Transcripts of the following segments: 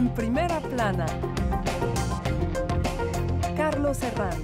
En primera plana, Carlos Herranz.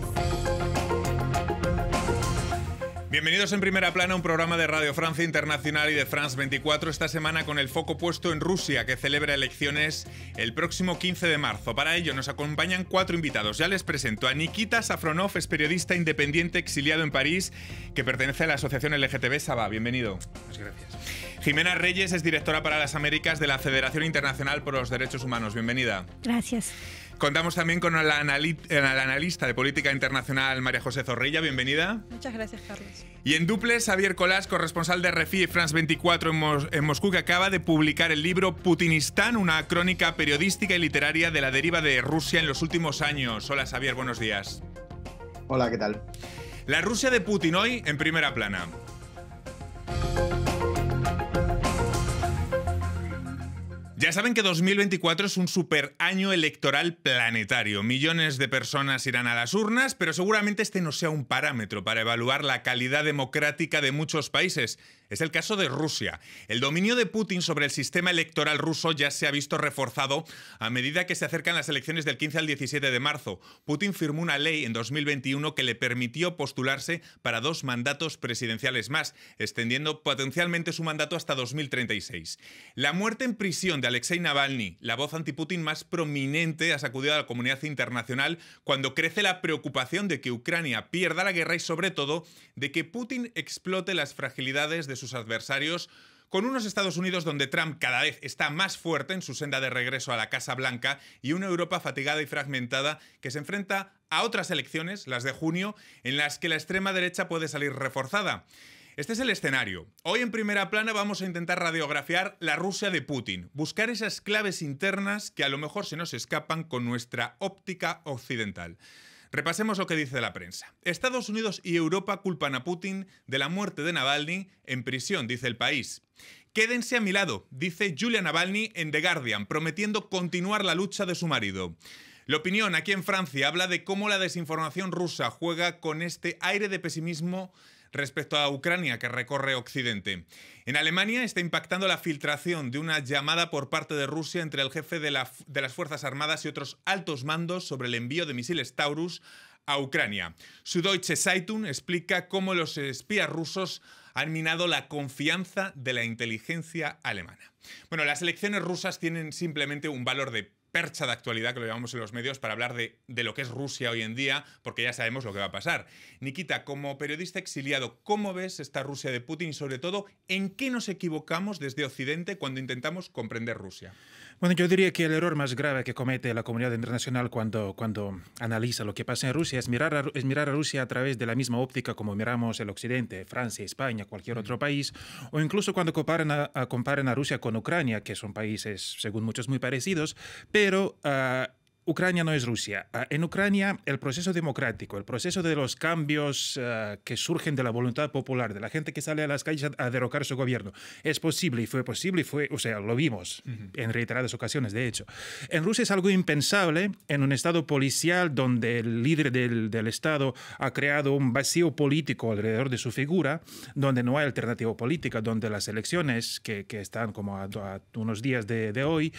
Bienvenidos en Primera Plana, un programa de Radio Francia Internacional y de France 24, esta semana con el foco puesto en Rusia, que celebra elecciones el próximo 15 de marzo. Para ello nos acompañan 4 invitados. Ya les presento a Nikita Safronov, es periodista independiente exiliado en París, que pertenece a la asociación LGTB Saba. Bienvenido. Muchas gracias. Jimena Reyes es directora para las Américas de la Federación Internacional por los Derechos Humanos. Bienvenida. Gracias. Contamos también con la analista de política internacional María José Zorrilla. Bienvenida. Muchas gracias, Carlos. Y en duples, Xavier Colás, corresponsal de RFI y France 24 en Moscú, que acaba de publicar el libro Putinistán, una crónica periodística y literaria de la deriva de Rusia en los últimos años. Hola, Xavier, buenos días. Hola, ¿qué tal? La Rusia de Putin hoy en Primera Plana. Ya saben que 2024 es un super año electoral planetario. Millones de personas irán a las urnas, pero seguramente este no sea un parámetro para evaluar la calidad democrática de muchos países. Es el caso de Rusia. El dominio de Putin sobre el sistema electoral ruso ya se ha visto reforzado a medida que se acercan las elecciones del 15 al 17 de marzo. Putin firmó una ley en 2021 que le permitió postularse para 2 mandatos presidenciales más, extendiendo potencialmente su mandato hasta 2036. La muerte en prisión de Alexei Navalny, la voz anti-Putin más prominente, ha sacudido a la comunidad internacional cuando crece la preocupación de que Ucrania pierda la guerra y, sobre todo, de que Putin explote las fragilidades de sus adversarios, con unos Estados Unidos donde Trump cada vez está más fuerte en su senda de regreso a la Casa Blanca y una Europa fatigada y fragmentada que se enfrenta a otras elecciones, las de junio, en las que la extrema derecha puede salir reforzada. Este es el escenario. Hoy en Primera Plana vamos a intentar radiografiar la Rusia de Putin, buscar esas claves internas que a lo mejor se nos escapan con nuestra óptica occidental. Repasemos lo que dice la prensa. Estados Unidos y Europa culpan a Putin de la muerte de Navalny en prisión, dice El País. Quédense a mi lado, dice Julia Navalny en The Guardian, prometiendo continuar la lucha de su marido. La Opinión, aquí en Francia, habla de cómo la desinformación rusa juega con este aire de pesimismo respecto a Ucrania que recorre Occidente. En Alemania está impactando la filtración de una llamada por parte de Rusia entre el jefe de las Fuerzas Armadas y otros altos mandos sobre el envío de misiles Taurus a Ucrania. Süddeutsche Zeitung explica cómo los espías rusos han minado la confianza de la inteligencia alemana. Bueno, las elecciones rusas tienen simplemente un valor de percha de actualidad, que lo llamamos en los medios, para hablar de lo que es Rusia hoy en día, porque ya sabemos lo que va a pasar. Nikita, como periodista exiliado, ¿cómo ves esta Rusia de Putin y, sobre todo, en qué nos equivocamos desde Occidente cuando intentamos comprender Rusia? Bueno, yo diría que el error más grave que comete la comunidad internacional cuando analiza lo que pasa en Rusia es mirar a Rusia a través de la misma óptica como miramos el Occidente, Francia, España, cualquier otro país, o incluso cuando comparan a Rusia con Ucrania, que son países, según muchos, muy parecidos, pero Ucrania no es Rusia. En Ucrania, el proceso democrático, el proceso de los cambios que surgen de la voluntad popular, de la gente que sale a las calles a derrocar su gobierno, es posible y fue posible, o sea, lo vimos en reiteradas ocasiones, de hecho. En Rusia es algo impensable en un estado policial donde el líder del estado ha creado un vacío político alrededor de su figura, donde no hay alternativa política, donde las elecciones que están como a unos días de hoy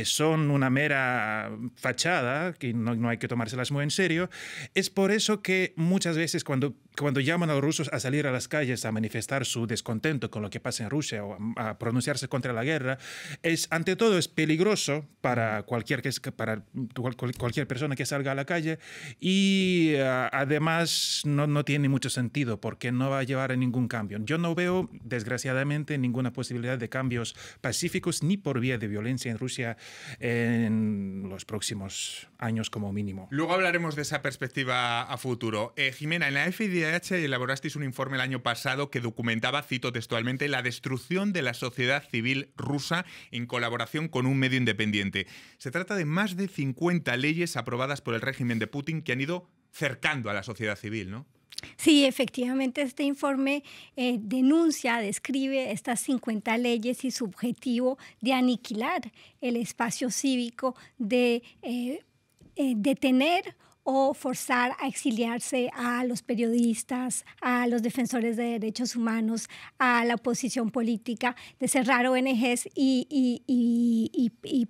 son una mera fachada, que no hay que tomárselas muy en serio. Es por eso que muchas veces cuando llaman a los rusos a salir a las calles a manifestar su descontento con lo que pasa en Rusia o a pronunciarse contra la guerra, ante todo es peligroso para cualquier persona que salga a la calle y además no tiene mucho sentido porque no va a llevar a ningún cambio. Yo no veo, desgraciadamente, ninguna posibilidad de cambios pacíficos ni por vía de violencia en Rusia en los próximos años como mínimo. Luego hablaremos de esa perspectiva a futuro. Jimena, en la FIDH elaborasteis un informe el año pasado que documentaba, cito textualmente, la destrucción de la sociedad civil rusa en colaboración con un medio independiente. Se trata de más de 50 leyes aprobadas por el régimen de Putin que han ido cercando a la sociedad civil, ¿no? Sí, efectivamente, este informe describe estas 50 leyes y su objetivo de aniquilar el espacio cívico, de detener o forzar a exiliarse a los periodistas, a los defensores de derechos humanos, a la oposición política, de cerrar ONGs y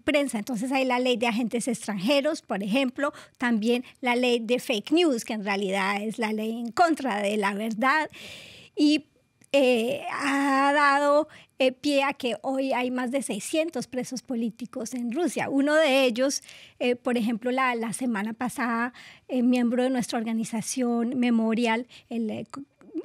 prensa. Entonces hay la ley de agentes extranjeros, por ejemplo, también la ley de fake news, que en realidad es la ley en contra de la verdad, y ha dado pie a que hoy hay más de 600 presos políticos en Rusia. Uno de ellos, por ejemplo, la semana pasada, miembro de nuestra organización Memorial,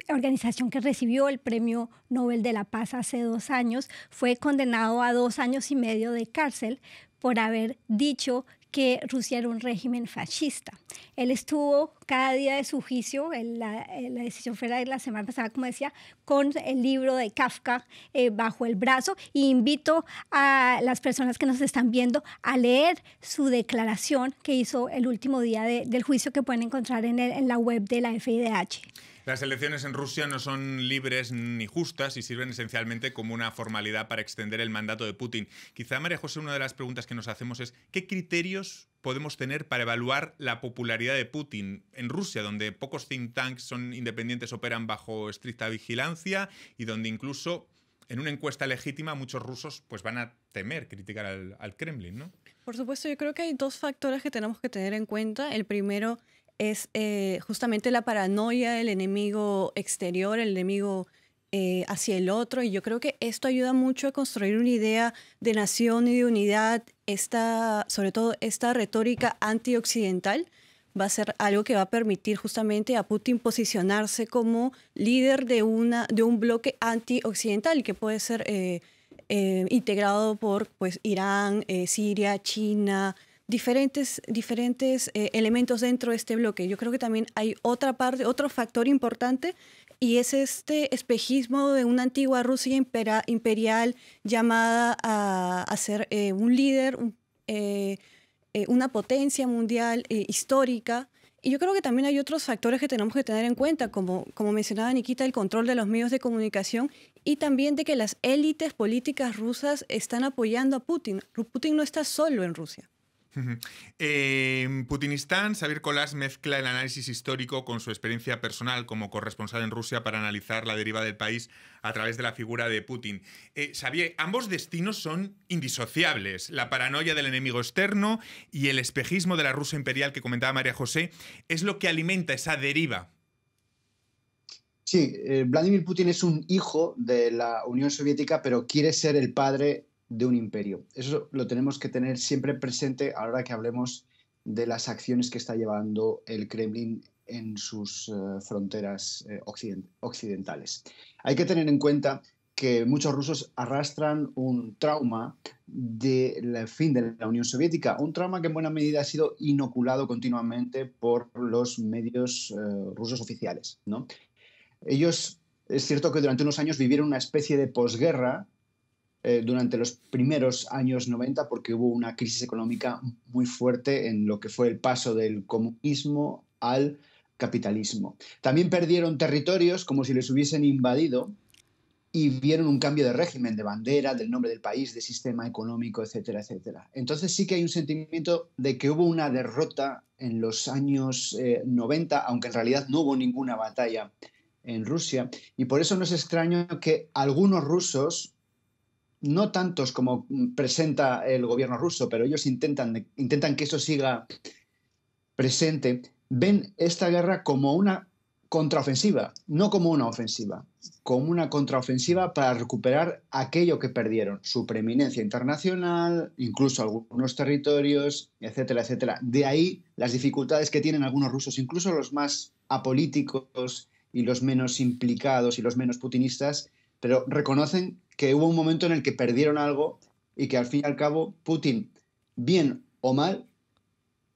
organización que recibió el Premio Nobel de la Paz hace 2 años, fue condenado a 2 años y medio de cárcel por haber dicho que Rusia era un régimen fascista. Él estuvo cada día de su juicio, la decisión fue de la semana pasada, como decía, con el libro de Kafka bajo el brazo, y invito a las personas que nos están viendo a leer su declaración que hizo el último día del juicio, que pueden encontrar en la web de la FIDH. Las elecciones en Rusia no son libres ni justas y sirven esencialmente como una formalidad para extender el mandato de Putin. Quizá, María José, una de las preguntas que nos hacemos es ¿qué criterios podemos tener para evaluar la popularidad de Putin en Rusia, donde pocos think tanks son independientes, operan bajo estricta vigilancia y donde incluso en una encuesta legítima muchos rusos pues van a temer criticar al Kremlin, ¿no? Por supuesto, yo creo que hay 2 factores que tenemos que tener en cuenta. El primero es justamente la paranoia del enemigo exterior, el enemigo hacia el otro, y yo creo que esto ayuda mucho a construir una idea de nación y de unidad. Sobre todo esta retórica antioccidental va a ser algo que va a permitir justamente a Putin posicionarse como líder de un bloque antioccidental que puede ser integrado por pues, Irán, Siria, China, diferentes elementos dentro de este bloque. Yo creo que también hay otro factor importante, y es este espejismo de una antigua Rusia imperial llamada a ser un líder, una potencia mundial histórica. Y yo creo que también hay otros factores que tenemos que tener en cuenta, como mencionaba Nikita, el control de los medios de comunicación, y también de que las élites políticas rusas están apoyando a Putin. Putin no está solo en Rusia. En Putinistán, Xavier Colás mezcla el análisis histórico con su experiencia personal como corresponsal en Rusia para analizar la deriva del país a través de la figura de Putin. Xavier, ambos destinos son indisociables. La paranoia del enemigo externo y el espejismo de la Rusia imperial que comentaba María José es lo que alimenta esa deriva. Sí, Vladimir Putin es un hijo de la Unión Soviética, pero quiere ser el padre de un imperio. Eso lo tenemos que tener siempre presente a la hora que hablemos de las acciones que está llevando el Kremlin en sus fronteras occidentales. Hay que tener en cuenta que muchos rusos arrastran un trauma del fin de la Unión Soviética, un trauma que en buena medida ha sido inoculado continuamente por los medios rusos oficiales, ¿no? Ellos, es cierto que durante unos años vivieron una especie de posguerra durante los primeros años 90, porque hubo una crisis económica muy fuerte en lo que fue el paso del comunismo al capitalismo. También perdieron territorios como si les hubiesen invadido y vieron un cambio de régimen, de bandera, del nombre del país, de sistema económico, etcétera, etcétera. Entonces sí que hay un sentimiento de que hubo una derrota en los años 90, aunque en realidad no hubo ninguna batalla en Rusia, y por eso no es extraño que algunos rusos, no tantos como presenta el gobierno ruso, pero ellos intentan que eso siga presente, ven esta guerra como una contraofensiva, no como una ofensiva, como una contraofensiva para recuperar aquello que perdieron, su preeminencia internacional, incluso algunos territorios, etcétera, etcétera. De ahí las dificultades que tienen algunos rusos, incluso los más apolíticos y los menos implicados y los menos putinistas, pero reconocen que hubo un momento en el que perdieron algo y que al fin y al cabo Putin, bien o mal,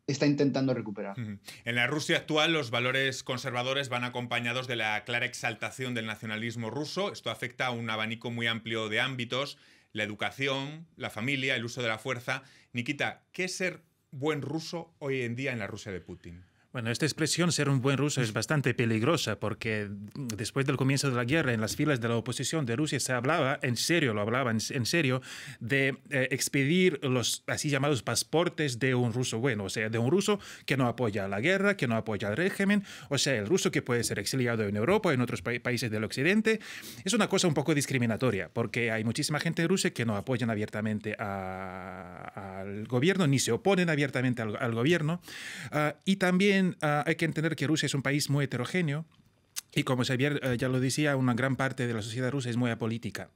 está intentando recuperar. En la Rusia actual los valores conservadores van acompañados de la clara exaltación del nacionalismo ruso. Esto afecta a un abanico muy amplio de ámbitos: la educación, la familia, el uso de la fuerza. Nikita, ¿qué es ser buen ruso hoy en día en la Rusia de Putin? Bueno, esta expresión, ser un buen ruso, es bastante peligrosa porque después del comienzo de la guerra, en las filas de la oposición de Rusia se hablaba, en serio, en serio, de expedir los así llamados pasaportes de un ruso bueno, o sea, de un ruso que no apoya la guerra, que no apoya el régimen, o sea, el ruso que puede ser exiliado en Europa, en otros países del occidente. Es una cosa un poco discriminatoria porque hay muchísima gente en Rusia que no apoyan abiertamente al gobierno, ni se oponen abiertamente al gobierno. Y también hay que entender que Rusia es un país muy heterogéneo y, como Xavier ya lo decía, una gran parte de la sociedad rusa es muy apolítica.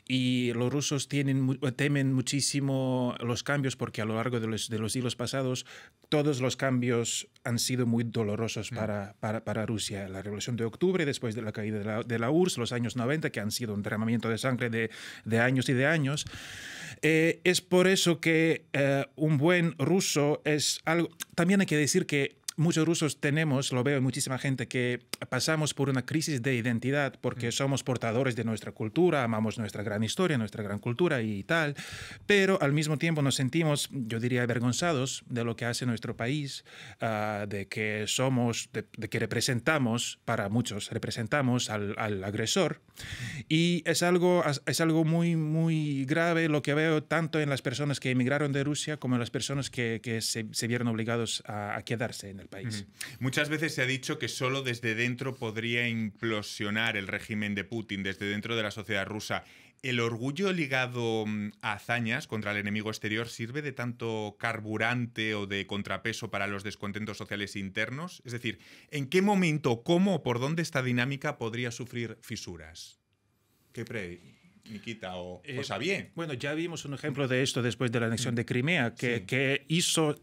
Y los rusos temen muchísimo los cambios porque a lo largo de los siglos pasados todos los cambios han sido muy dolorosos para Rusia. La Revolución de Octubre, después de la caída de la URSS, los años 90, que han sido un derramamiento de sangre de años y de años. Es por eso que un buen ruso es algo... También hay que decir que muchos rusos tenemos, lo veo en muchísima gente, que pasamos por una crisis de identidad porque somos portadores de nuestra cultura, amamos nuestra gran historia, nuestra gran cultura y tal, pero al mismo tiempo nos sentimos, yo diría, avergonzados de lo que hace nuestro país, de que somos, de que representamos, para muchos, representamos al agresor. Y es algo muy, muy grave lo que veo tanto en las personas que emigraron de Rusia como en las personas que se vieron obligados a quedarse en el país. Muchas veces se ha dicho que solo desde dentro podría implosionar el régimen de Putin, desde dentro de la sociedad rusa. ¿El orgullo ligado a hazañas contra el enemigo exterior sirve de tanto carburante o de contrapeso para los descontentos sociales internos? Es decir, ¿en qué momento, cómo o por dónde esta dinámica podría sufrir fisuras? ¿Qué Nikita o Xavier? Bueno, ya vimos un ejemplo de esto después de la anexión de Crimea, que hizo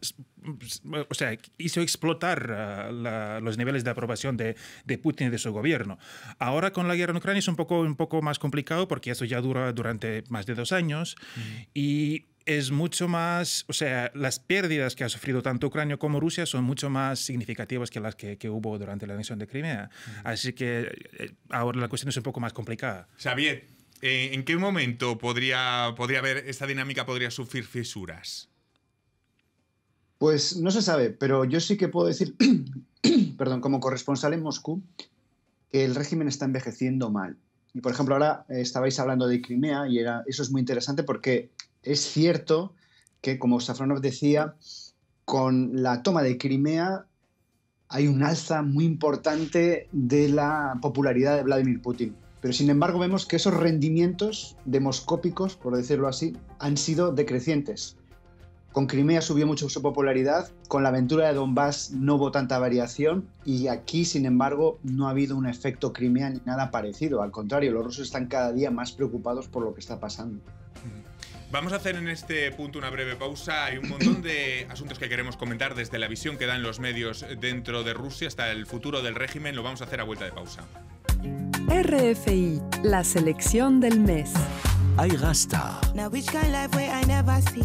explotar los niveles de aprobación de Putin y de su gobierno. Ahora con la guerra en Ucrania es un poco más complicado porque eso ya dura durante más de 2 años y es mucho más, o sea, las pérdidas que ha sufrido tanto Ucrania como Rusia son mucho más significativas que las que hubo durante la anexión de Crimea. Así que ahora la cuestión es un poco más complicada. Xavier, ¿en qué momento podría haber esta dinámica, podría sufrir fisuras? Pues no se sabe, pero yo sí que puedo decir, perdón, como corresponsal en Moscú, que el régimen está envejeciendo mal. Y, por ejemplo, ahora estabais hablando de Crimea y eso es muy interesante porque es cierto que, como Safronov decía, con la toma de Crimea hay un alza muy importante de la popularidad de Vladimir Putin. Pero, sin embargo, vemos que esos rendimientos demoscópicos, por decirlo así, han sido decrecientes. Con Crimea subió mucho su popularidad, con la aventura de Donbass no hubo tanta variación y aquí, sin embargo, no ha habido un efecto Crimea ni nada parecido. Al contrario, los rusos están cada día más preocupados por lo que está pasando. Vamos a hacer en este punto una breve pausa. Hay un montón de asuntos que queremos comentar desde la visión que dan los medios dentro de Rusia hasta el futuro del régimen. Lo vamos a hacer a vuelta de pausa. RFI, la selección del mes. Ay, Rasta. Now which kind life where I never see.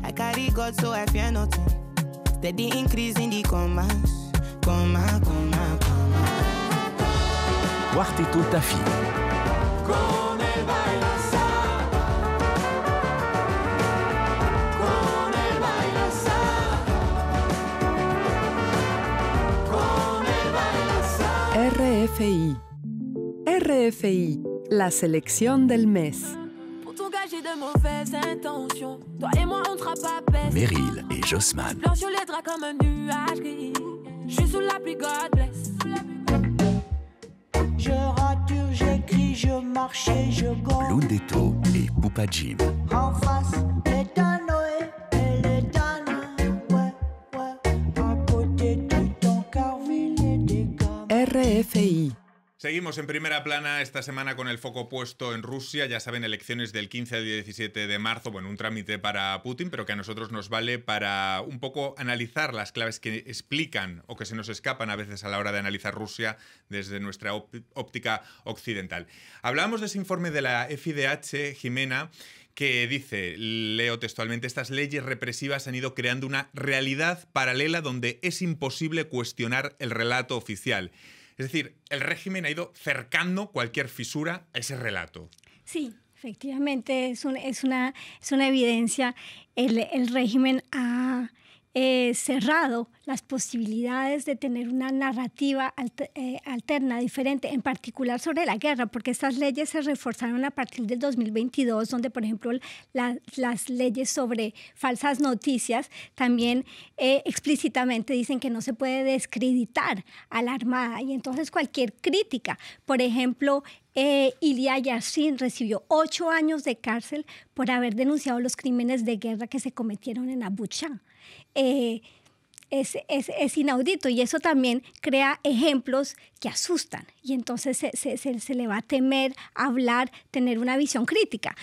I carry God so I fear nothing. Steady increase in the commas. Comma. Cuarteto Tafi. Con él baila sa. Con él baila sa. Con él baila sa. RFI. RFI, la selección del mes. De mauvaises intentions. Toi et moi on sera pas bêtes. Meryl et Jossman. Blanc sur les draps comme un nuage gris. Je suis sous la pluie, God bless. Je rature, j'écris, je marche et je gonne. Blundetto et Poupa Jim. En face, les Danoé et les Danes. Ouais. À côté de ton Carville et des gammes. RFI. Seguimos en primera plana esta semana con el foco puesto en Rusia. Ya saben, elecciones del 15 al 17 de marzo. Bueno, un trámite para Putin, pero que a nosotros nos vale para un poco analizar las claves que explican o que se nos escapan a veces a la hora de analizar Rusia desde nuestra óptica occidental. Hablábamos de ese informe de la FIDH, Jimena, que dice, leo textualmente, estas leyes represivas han ido creando una realidad paralela donde es imposible cuestionar el relato oficial. Es decir, el régimen ha ido cercando cualquier fisura a ese relato. Sí, efectivamente, es una evidencia. El régimen ha cerrado las posibilidades de tener una narrativa alterna, diferente, en particular sobre la guerra, porque estas leyes se reforzaron a partir del 2022, donde, por ejemplo, las leyes sobre falsas noticias también explícitamente dicen que no se puede descreditar a la Armada, y entonces cualquier crítica, por ejemplo, Ilya Yashin recibió 8 años de cárcel por haber denunciado los crímenes de guerra que se cometieron en Bucha. Es inaudito, y eso también crea ejemplos que asustan, y entonces se le va a temer hablar, tener una visión crítica.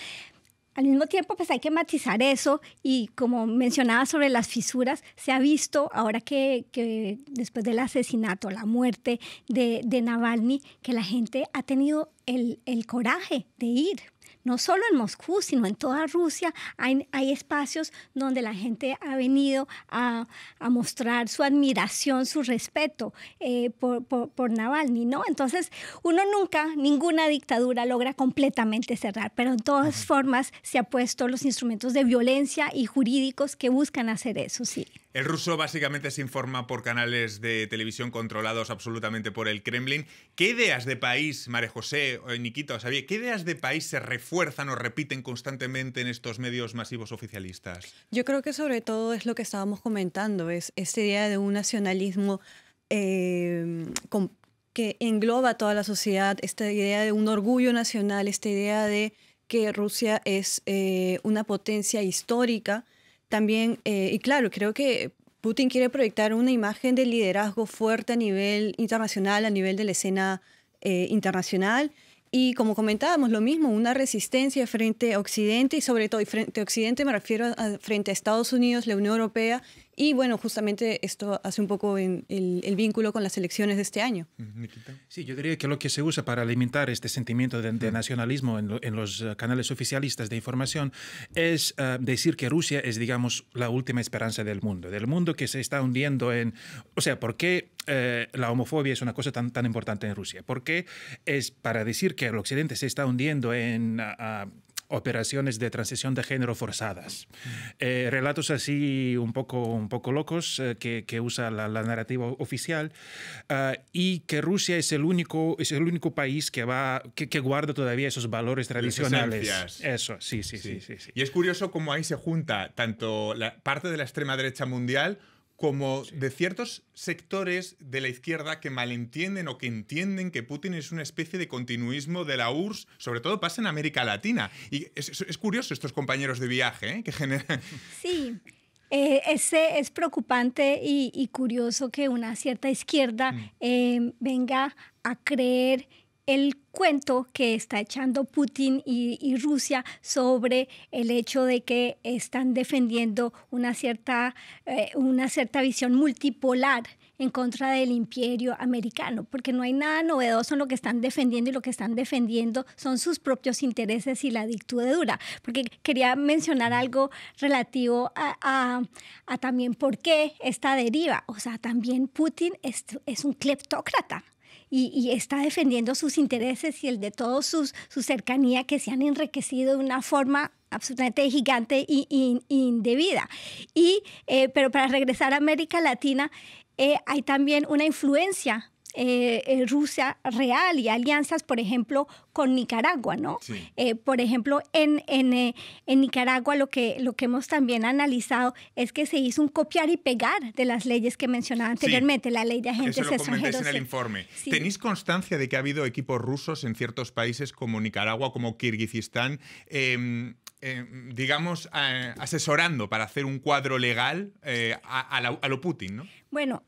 Al mismo tiempo, pues hay que matizar eso, y como mencionaba sobre las fisuras, se ha visto ahora que después del asesinato, la muerte de Navalny, que la gente ha tenido el coraje de ir. No solo en Moscú, sino en toda Rusia hay espacios donde la gente ha venido a mostrar su admiración, su respeto por Navalny, ¿no? Entonces, ninguna dictadura logra completamente cerrar, pero en todas formas se han puesto los instrumentos de violencia y jurídicos que buscan hacer eso, sí. El ruso básicamente se informa por canales de televisión controlados absolutamente por el Kremlin. ¿Qué ideas de país, María José, Nikita, Xavier, qué ideas de país se refuerzan o repiten constantemente en estos medios masivos oficialistas? Yo creo que sobre todo es lo que estábamos comentando, es esta idea de un nacionalismo que engloba a toda la sociedad, esta idea de un orgullo nacional, esta idea de que Rusia es una potencia histórica. También, y claro, creo que Putin quiere proyectar una imagen de liderazgo fuerte a nivel internacional, a nivel de la escena internacional. Y como comentábamos, lo mismo, una resistencia frente a Occidente, y sobre todo, y frente a Occidente me refiero frente a Estados Unidos, la Unión Europea, y bueno, justamente esto hace un poco el vínculo con las elecciones de este año. Sí, yo diría que lo que se usa para alimentar este sentimiento de nacionalismo en los canales oficialistas de información es decir que Rusia es, digamos, la última esperanza del mundo que se está hundiendo en... O sea, ¿por qué la homofobia es una cosa tan importante en Rusia? Porque es para decir que el Occidente se está hundiendo en... operaciones de transición de género forzadas. Relatos así un poco locos que usa la narrativa oficial, y que Rusia es el único país que guarda todavía esos valores tradicionales. Eso, sí. Y es curioso cómo ahí se junta tanto la parte de la extrema derecha mundial como de ciertos sectores de la izquierda que malentienden o que entienden que Putin es una especie de continuismo de la URSS, sobre todo pasa en América Latina. Y es curioso estos compañeros de viaje que generan... Sí, es preocupante y curioso que una cierta izquierda venga a creer el cuento que está echando Putin y Rusia sobre el hecho de que están defendiendo una cierta visión multipolar en contra del imperio americano, porque no hay nada novedoso en lo que están defendiendo, y lo que están defendiendo son sus propios intereses y la dictadura. Porque quería mencionar algo relativo a también por qué esta deriva. O sea, también Putin es un cleptócrata. Y está defendiendo sus intereses y el de todos su cercanía, que se han enriquecido de una forma absolutamente gigante e indebida. Pero para regresar a América Latina, hay también una influencia Rusia real y alianzas, por ejemplo, con Nicaragua, ¿no? Sí. Por ejemplo, en Nicaragua lo que hemos también analizado es que se hizo un copiar y pegar de las leyes que mencionaba anteriormente, la ley de agentes extranjeros. Eso lo comentáis en el informe. Sí. ¿Tenéis constancia de que ha habido equipos rusos en ciertos países como Nicaragua, como Kirguistán, digamos, asesorando para hacer un cuadro legal a lo Putin, ¿no? Bueno,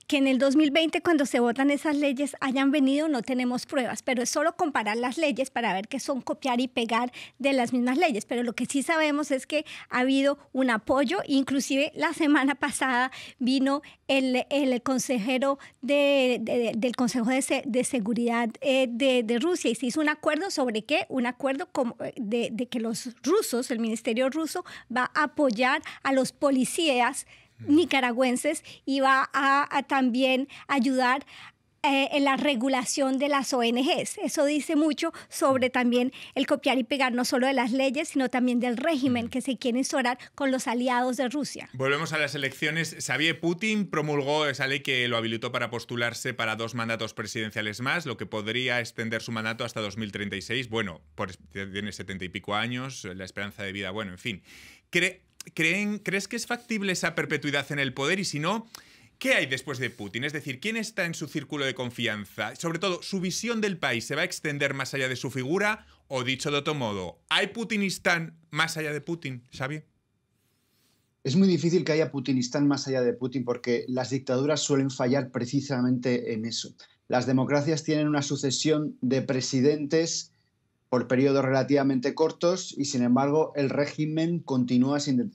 que en el 2020, cuando se votan esas leyes, hayan venido, no tenemos pruebas, pero es solo comparar las leyes para ver que son copiar y pegar de las mismas leyes. Pero lo que sí sabemos es que ha habido un apoyo, inclusive la semana pasada vino el consejero del Consejo de Seguridad de Rusia, y se hizo un acuerdo sobre qué, un acuerdo de que los rusos, el ministerio ruso, va a apoyar a los policías nicaragüenses y va a también ayudar en la regulación de las ONGs. Eso dice mucho sobre también el copiar y pegar no solo de las leyes, sino también del régimen que se quiere instaurar con los aliados de Rusia. Volvemos a las elecciones. Xavier Putin promulgó esa ley que lo habilitó para postularse para 2 mandatos presidenciales más, lo que podría extender su mandato hasta 2036. Bueno, tiene 70 y pico años, la esperanza de vida, bueno, en fin. ¿Crees que es factible esa perpetuidad en el poder? Y si no, ¿qué hay después de Putin? Es decir, ¿quién está en su círculo de confianza? Sobre todo, ¿su visión del país se va a extender más allá de su figura? O dicho de otro modo, ¿hay Putinistán más allá de Putin, Xavi? Es muy difícil que haya Putinistán más allá de Putin porque las dictaduras suelen fallar precisamente en eso. Las democracias tienen una sucesión de presidentes por periodos relativamente cortos y, sin embargo, el régimen continúa sin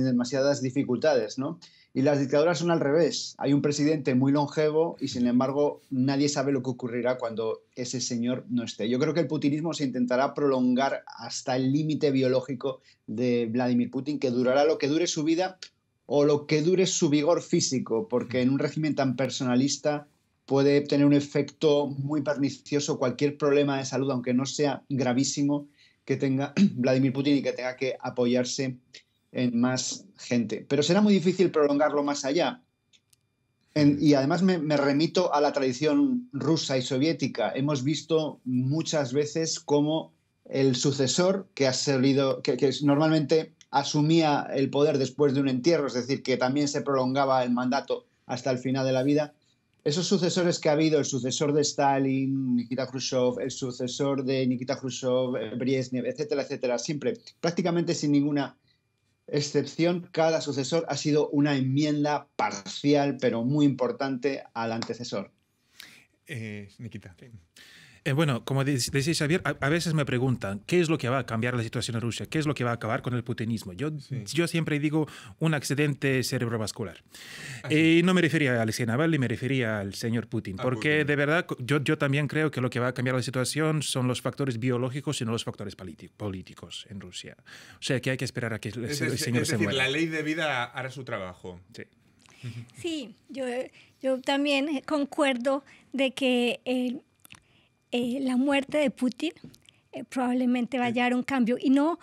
demasiadas dificultades, ¿no? Y las dictaduras son al revés. Hay un presidente muy longevo y, sin embargo, nadie sabe lo que ocurrirá cuando ese señor no esté. Yo creo que el putinismo se intentará prolongar hasta el límite biológico de Vladimir Putin, que durará lo que dure su vida o lo que dure su vigor físico, porque en un régimen tan personalista puede tener un efecto muy pernicioso cualquier problema de salud, aunque no sea gravísimo, que tenga Vladimir Putin y que tenga que apoyarse en más gente. Pero será muy difícil prolongarlo más allá. Y además me remito a la tradición rusa y soviética. Hemos visto muchas veces cómo el sucesor que normalmente asumía el poder después de un entierro, es decir, que también se prolongaba el mandato hasta el final de la vida, esos sucesores que ha habido, el sucesor de Stalin, Nikita Khrushchev, el sucesor de Nikita Khrushchev, Brezhnev, etcétera, etcétera, siempre, prácticamente sin ninguna excepción, cada sucesor ha sido una enmienda parcial, pero muy importante al antecesor. Nikita. Bueno, como decía Xavier, a veces me preguntan qué es lo que va a cambiar la situación en Rusia, qué es lo que va a acabar con el putinismo. Yo siempre digo un accidente cerebrovascular. Y no me refería a Alexei Navalny, me refería al señor Putin, porque de verdad yo también creo que lo que va a cambiar la situación son los factores biológicos y no los factores políticos en Rusia. O sea, que hay que esperar a que el señor se muera. La ley de vida hará su trabajo. Sí. Sí, yo también concuerdo de que la muerte de Putin probablemente va a llevar un cambio y no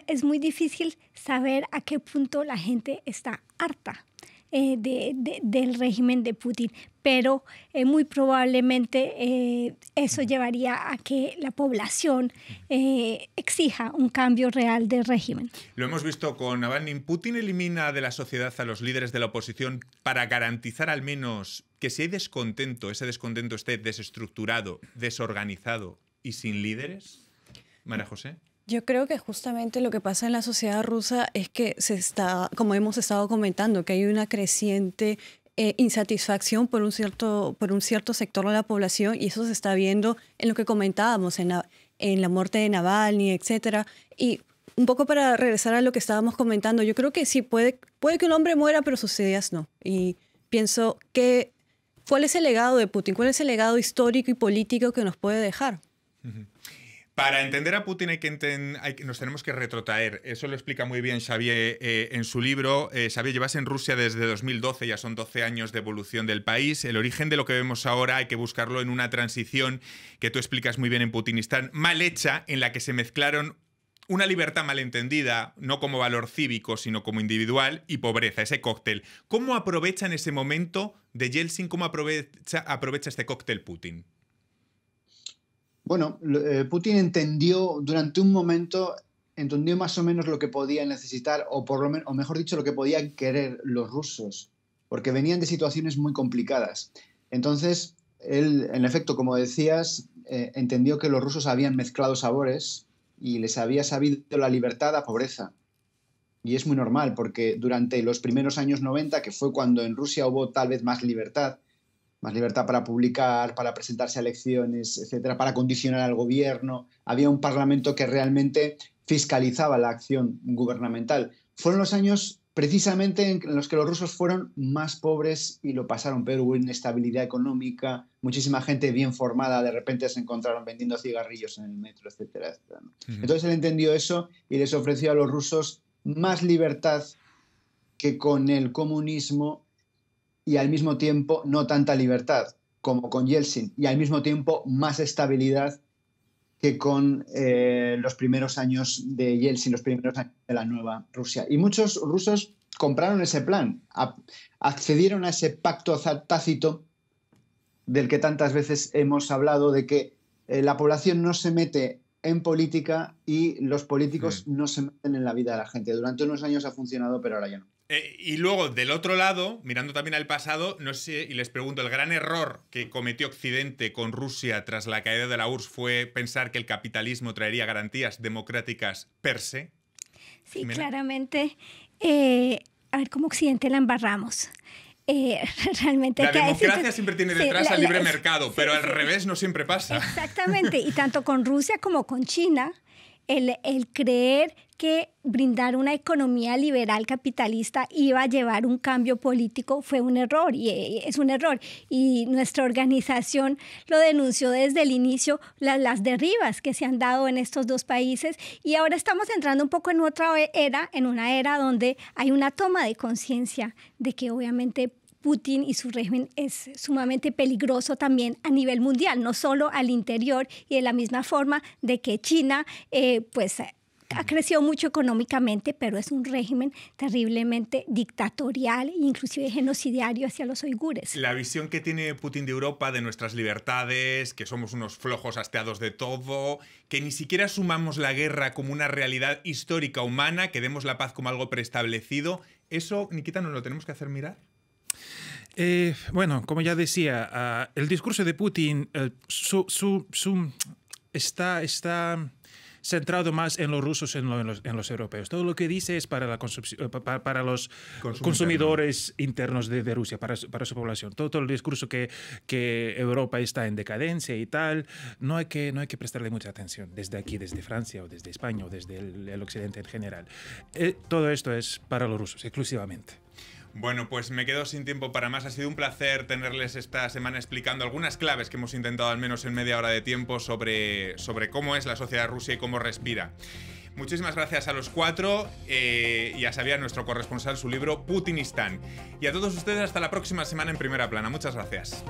es muy difícil saber a qué punto la gente está harta del régimen de Putin, pero muy probablemente eso llevaría a que la población exija un cambio real del régimen. Lo hemos visto con Navalny. Putin elimina de la sociedad a los líderes de la oposición para garantizar al menos que si hay descontento, ese descontento esté desestructurado, desorganizado y sin líderes. María José. Yo creo que justamente lo que pasa en la sociedad rusa es que como hemos estado comentando, que hay una creciente insatisfacción por un cierto sector de la población, y eso se está viendo en lo que comentábamos, en la muerte de Navalny, etcétera. Y un poco para regresar a lo que estábamos comentando, yo creo que sí, puede que un hombre muera, pero sus ideas no. Y pienso que ¿cuál es el legado de Putin? ¿Cuál es el legado histórico y político que nos puede dejar? Para entender a Putin nos tenemos que retrotraer. Eso lo explica muy bien Xavier en su libro. Xavier, llevas en Rusia desde 2012, ya son 12 años de evolución del país. El origen de lo que vemos ahora hay que buscarlo en una transición que tú explicas muy bien en Putinistán, mal hecha, en la que se mezclaron una libertad malentendida, no como valor cívico, sino como individual, y pobreza, ese cóctel. ¿Cómo aprovecha en ese momento de Yeltsin, cómo aprovecha este cóctel Putin? Bueno, Putin entendió durante un momento, entendió más o menos lo que podía necesitar, o mejor dicho, lo que podían querer los rusos, porque venían de situaciones muy complicadas. Entonces, él, en efecto, como decías, entendió que los rusos habían mezclado sabores y les había sabido la libertad a pobreza. Y es muy normal, porque durante los primeros años 90, que fue cuando en Rusia hubo tal vez más libertad para publicar, para presentarse a elecciones, etcétera, para condicionar al gobierno. Había un parlamento que realmente fiscalizaba la acción gubernamental. Fueron los años precisamente en los que los rusos fueron más pobres y lo pasaron peor. Hubo inestabilidad económica, muchísima gente bien formada de repente se encontraron vendiendo cigarrillos en el metro, etcétera, etcétera, ¿no? Entonces él entendió eso y les ofreció a los rusos más libertad que con el comunismo, y al mismo tiempo no tanta libertad. como con Yeltsin, y al mismo tiempo más estabilidad que con los primeros años de Yeltsin, los primeros años de la nueva Rusia. Y muchos rusos compraron ese plan, accedieron a ese pacto tácito del que tantas veces hemos hablado, de que la población no se mete en política y los políticos no se meten en la vida de la gente. Durante unos años ha funcionado, pero ahora ya no. Y luego, del otro lado, mirando también al pasado, no sé, y les pregunto, ¿el gran error que cometió Occidente con Rusia tras la caída de la URSS fue pensar que el capitalismo traería garantías democráticas per se? Sí, Jimena. claramente. A ver, como Occidente la embarramos. Realmente La democracia siempre tiene detrás al libre mercado, pero al revés no siempre pasa. Exactamente, y tanto con Rusia como con China, el creer que brindar una economía liberal capitalista iba a llevar un cambio político fue un error, y es un error. Y nuestra organización lo denunció desde el inicio, las derribas que se han dado en estos dos países, y ahora estamos entrando un poco en otra era, en una era donde hay una toma de conciencia de que obviamente Putin y su régimen es sumamente peligroso también a nivel mundial, no solo al interior, y de la misma forma de que China ha crecido mucho económicamente, pero es un régimen terriblemente dictatorial e inclusive genocidario hacia los uigures. La visión que tiene Putin de Europa, de nuestras libertades, que somos unos flojos hasteados de todo, que ni siquiera asumamos la guerra como una realidad histórica humana, que demos la paz como algo preestablecido, ¿eso, Nikita, nos lo tenemos que hacer mirar? Bueno, como ya decía, el discurso de Putin está centrado más en los rusos en los europeos. Todo lo que dice es para los consumidores internos de Rusia, para su población. Todo el discurso que Europa está en decadencia y tal, no hay que prestarle mucha atención desde aquí, desde Francia o desde España o desde el occidente en general. Todo esto es para los rusos exclusivamente. Bueno, pues me quedo sin tiempo para más. Ha sido un placer tenerles esta semana explicando algunas claves que hemos intentado al menos en media hora de tiempo sobre cómo es la sociedad rusa y cómo respira. Muchísimas gracias a los cuatro y a Xavier, nuestro corresponsal, su libro Putinistán. Y a todos ustedes hasta la próxima semana en Primera Plana. Muchas gracias.